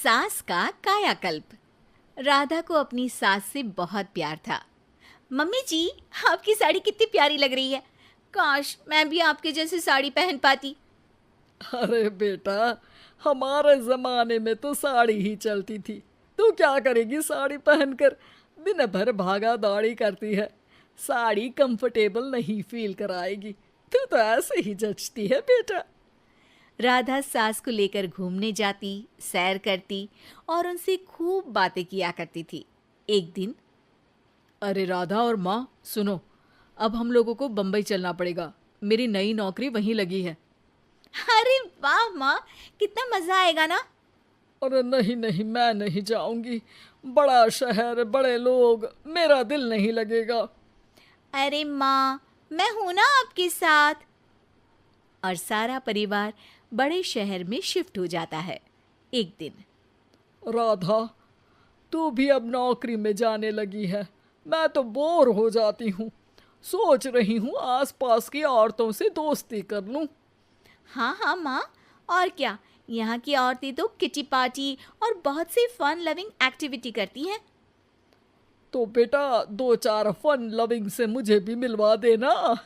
सास का कायाकल्प। राधा को अपनी सास से बहुत प्यार था। मम्मी जी, आपकी साड़ी कितनी प्यारी लग रही है। काश मैं भी आपके जैसी साड़ी पहन पाती। अरे बेटा, हमारे जमाने में तो साड़ी ही चलती थी। तू क्या करेगी साड़ी पहनकर? दिन भर भागा दौड़ी करती है। साड़ी कंफर्टेबल नहीं फील कराएगी। तू तो ऐसे ही जचती है बेटा। राधा सास को लेकर घूमने जाती, सैर करती और उनसे खूब बातें किया करती थी। एक दिन, अरे राधा और माँ सुनो, अब हम लोगों को बम्बई चलना पड़ेगा। मेरी नई नौकरी वहीं लगी है। अरे वाह माँ, कितना मजा आएगा ना। अरे नहीं नहीं, मैं नहीं जाऊंगी। बड़ा शहर, बड़े लोग, मेरा दिल नहीं लगेगा। अरे माँ, मैं हूं ना आपके साथ। और सारा परिवार बड़े शहर में शिफ्ट हो जाता है। एक दिन, राधा, तू भी अब नौकरी में जाने लगी है। मैं तो बोर हो जाती हूँ। सोच रही हूँ आसपास की औरतों से दोस्ती कर लूँ। हाँ हाँ माँ, और क्या। यहाँ की औरतें तो किटी पार्टी और बहुत सी फन लविंग एक्टिविटी करती हैं। तो बेटा, दो चार फन लविंग से मुझे भी मिलवा देना।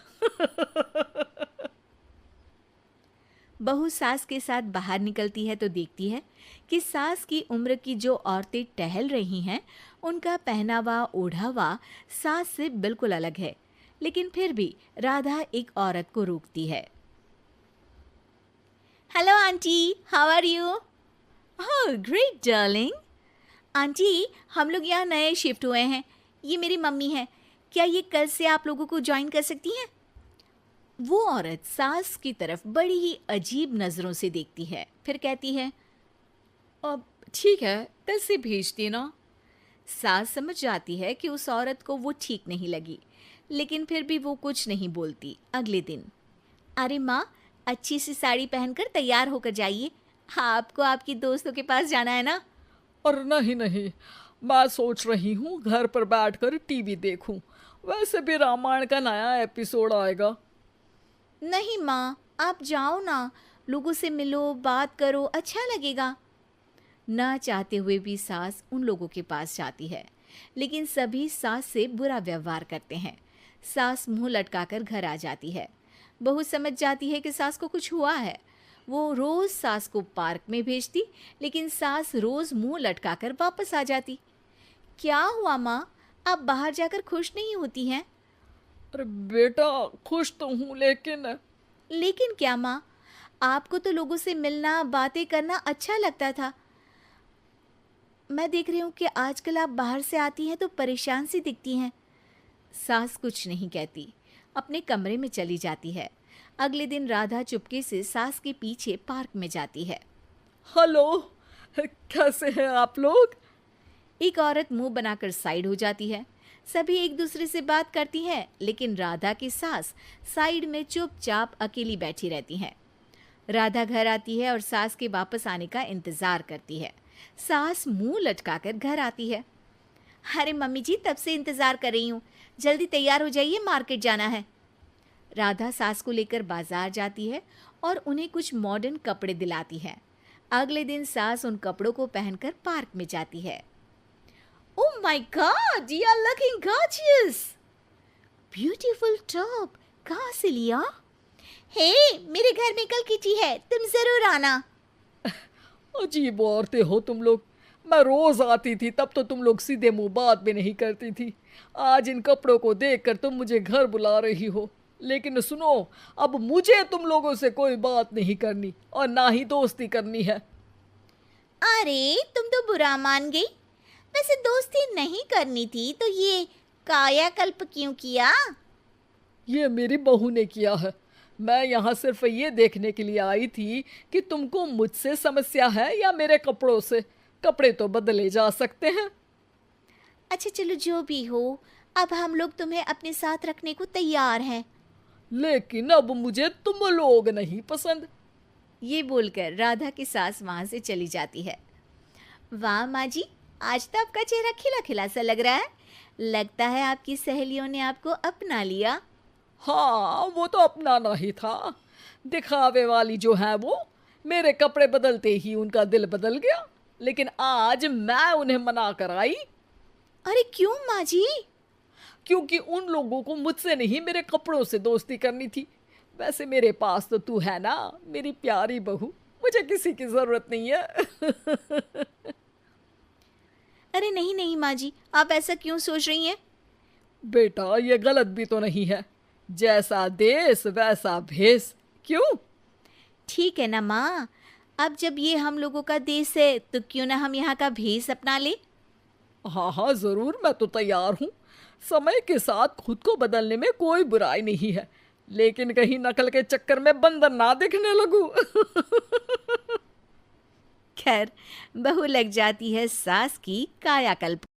बहू सास के साथ बाहर निकलती है तो देखती है कि सास की उम्र की जो औरतें टहल रही हैं, उनका पहनावा ओढ़ावा सास से बिल्कुल अलग है। लेकिन फिर भी राधा एक औरत को रोकती है। Hello aunty, how are you? Oh great darling. Aunty, हम लोग यहाँ नए शिफ्ट हुए हैं। ये मेरी मम्मी है। क्या ये कल से आप लोगों को ज्वाइन कर सकती हैं? वो औरत सास की तरफ बड़ी ही अजीब नज़रों से देखती है, फिर कहती है, अब ठीक है, कल से भेज देना। सास समझ जाती है कि उस औरत को वो ठीक नहीं लगी, लेकिन फिर भी वो कुछ नहीं बोलती। अगले दिन, अरे माँ, अच्छी सी साड़ी पहनकर तैयार होकर जाइए। आपको आपकी दोस्तों के पास जाना है ना। और नहीं नहीं, मैं सोच रही हूँ घर पर बैठकर टीवी देखूं। वैसे भी रामायण का नया एपिसोड आएगा। नहीं माँ, आप जाओ ना, लोगों से मिलो, बात करो, अच्छा लगेगा। ना चाहते हुए भी सास उन लोगों के पास जाती है, लेकिन सभी सास से बुरा व्यवहार करते हैं। सास मुंह लटकाकर घर आ जाती है। बहू समझ जाती है कि सास को कुछ हुआ है। वो रोज सास को पार्क में भेजती, लेकिन सास रोज मुंह लटकाकर वापस आ जाती। क्या हुआ माँ, आप बाहर जाकर खुश नहीं होती हैं? अरे बेटा, खुश तो हूँ लेकिन लेकिन क्या माँ, आपको तो लोगों से मिलना, बातें करना अच्छा लगता था। मैं देख रही हूँ कि आजकल आप बाहर से आती हैं तो परेशान सी दिखती हैं। सास कुछ नहीं कहती, अपने कमरे में चली जाती है। अगले दिन राधा चुपके से सास के पीछे पार्क में जाती है। हेलो, कैसे हैं आप लोग? एक औरत मुंह बनाकर साइड हो जाती है। सभी एक दूसरे से बात करती हैं, लेकिन राधा की सास साइड में चुपचाप अकेली बैठी रहती हैं। राधा घर आती है और सास के वापस आने का इंतजार करती है। सास मुंह लटकाकर घर आती है। अरे मम्मी जी, तब से इंतजार कर रही हूँ, जल्दी तैयार हो जाइए, मार्केट जाना है। राधा सास को लेकर बाजार जाती है और उन्हें कुछ मॉडर्न कपड़े दिलाती है। अगले दिन सास उन कपड़ों को पहनकर पार्क में जाती है। Oh my God, you are looking gorgeous. Beautiful top, कहाँ से लिया? हे, मेरे घर में कल किटी है, तुम जरूर आना। अजीब औरतें हो तुम लोग। मैं रोज आती थी तब तो तुम लोग सीधे मुंह बात भी नहीं करती थी। आज इन कपड़ों को देखकर तुम मुझे घर बुला रही हो। लेकिन सुनो, अब मुझे तुम लोगों से कोई बात नहीं करनी और ना ही दोस्ती करनी है। अरे तुम तो बुरा मान गई। वैसे दोस्ती नहीं करनी थी तो ये कायाकल्प क्यों किया? ये मेरी बहू ने किया है। मैं यहाँ सिर्फ ये देखने के लिए आई थी कि तुमको मुझसे समस्या है या मेरे कपड़ों से। कपड़े तो बदले जा सकते हैं। अच्छा चलो, जो भी हो, अब हम लोग तुम्हें अपने साथ रखने को तैयार हैं। लेकिन अब मुझे तुम लोग नहीं पसंद। ये बोलकर राधा की सास वहां से चली जाती है। वाह माँ जी, आज तो आपका चेहरा खिला खिला सा लग रहा है। लगता है आपकी सहेलियों ने आपको अपना लिया। हाँ, वो तो अपनाना ही था। दिखावे वाली जो है वो, मेरे कपड़े बदलते ही उनका दिल बदल गया। लेकिन आज मैं उन्हें मना कर आई, अरे क्यों माँ जी? क्योंकि उन लोगों को मुझसे नहीं मेरे कपड़ों से दोस्ती करनी थी। वैसे मेरे पास तो तू है ना, मेरी प्यारी बहू, मुझे किसी की जरूरत नहीं है। अरे नहीं नहीं माँ जी, आप ऐसा क्यों सोच रही हैं? बेटा ये गलत भी तो नहीं है, जैसा देश वैसा भेष। क्यों? ठीक है ना माँ, अब जब ये हम लोगों का देश है तो क्यों ना हम यहाँ का भेष अपना ले। हाँ हाँ जरूर, मैं तो तैयार हूँ। समय के साथ खुद को बदलने में कोई बुराई नहीं है, लेकिन कहीं नकल के चक्कर में बंदर ना दिखने लगूं। खैर, बहू लग जाती है सास की कायाकल्प।